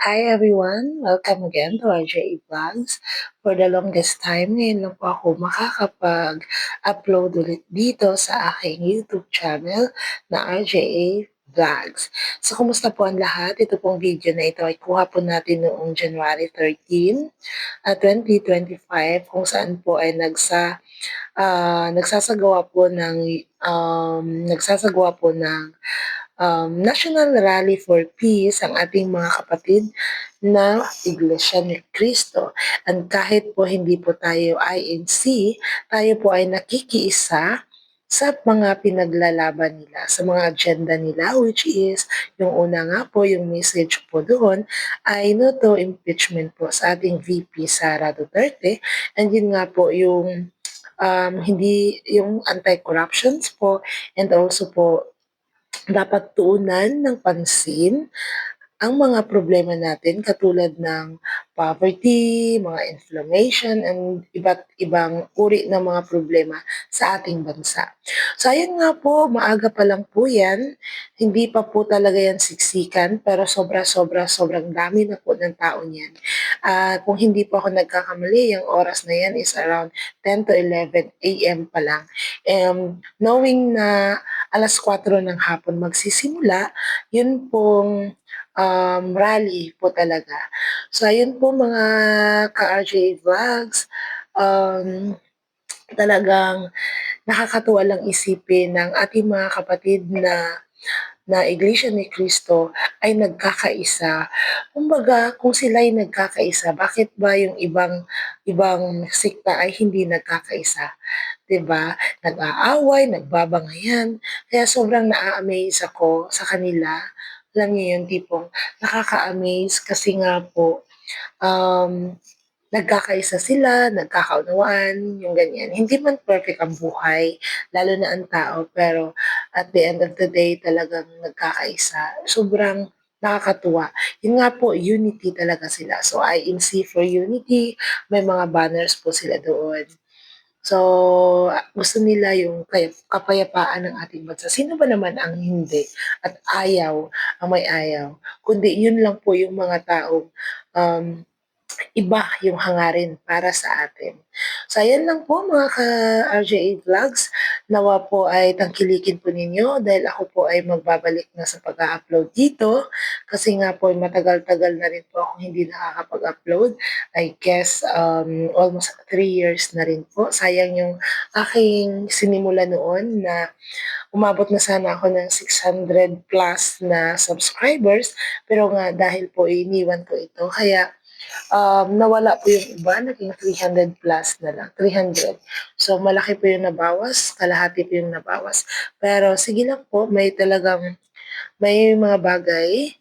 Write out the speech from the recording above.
Hi everyone! Welcome again to RJA Vlogs. For the longest time, ngayon lang po ako makakapag-upload ulit dito sa aking YouTube channel na RJA Vlogs. So, kumusta po ang lahat? Ito pong video na ito ay kuha po natin noong January 13, 2025 kung saan po ay nagsasagawa po ng National Rally for Peace ang ating mga kapatid na Iglesia ni Cristo. And kahit po hindi po tayo INC, tayo po ay nakikiisa sa mga pinaglalaban nila, sa mga agenda nila, which is, yung una nga po, yung message po doon, ay no to impeachment po sa ating VP Sara Duterte. And yun nga po, hindi, yung anti-corruptions po, and also po, dapat tuunan ng pansin ang mga problema natin katulad ng poverty, mga inflammation, and iba't ibang uri ng mga problema sa ating bansa. So ayun nga po, maaga pa lang po yan. Hindi pa po talaga yan siksikan, pero sobrang dami na po ng tao niyan. Kung hindi po ako nagkakamali, yung oras na yan is around 10 to 11 a.m. pa lang. Knowing na alas 4 ng hapon magsisimula, yun pong rally po talaga. So ayun po mga ka-RJ Vlogs, um, talagang nakakatuwa lang isipin ng ating mga kapatid na Iglesia ni Cristo ay nagkakaisa. Kumbaga, kung sila ay nagkakaisa, bakit ba yung ibang sikta ay hindi nagkakaisa? 'Di ba? Nag-aaway, nagbabangayan. Kaya sobrang naa-amaze ako sa kanila. Alam niyo yung tipong nakaka-amaze kasi nga po, um, nagkakaisa sila, nagkakaunawaan, yung ganyan. Hindi man perfect ang buhay, lalo na ang tao, pero at the end of the day, talagang nagkakaisa. Sobrang nakakatuwa. Yun nga po, unity talaga sila. So, INC for Unity, may mga banners po sila doon. So, gusto nila yung kapayapaan ng ating bansa. Sino ba naman ang hindi at ang may ayaw? Kundi yun lang po yung mga taong um, iba yung hangarin para sa atin. So, ayan lang po mga ka-RJA Vlogs. Nawa po ay tangkilikin po ninyo dahil ako po ay magbabalik na sa pag-upload dito. Kasi nga po matagal-tagal na rin po akong hindi nakakapag-upload. I guess almost 3 years na rin po. Sayang yung aking sinimula noon na umabot na sana ako ng 600 plus na subscribers. Pero nga dahil po iniwan ko ito. Kaya nawala po yung iba, naging 300 plus na lang, 300. So, malaki po yung nabawas, kalahati po yung nabawas. Pero sige lang po, may mga bagay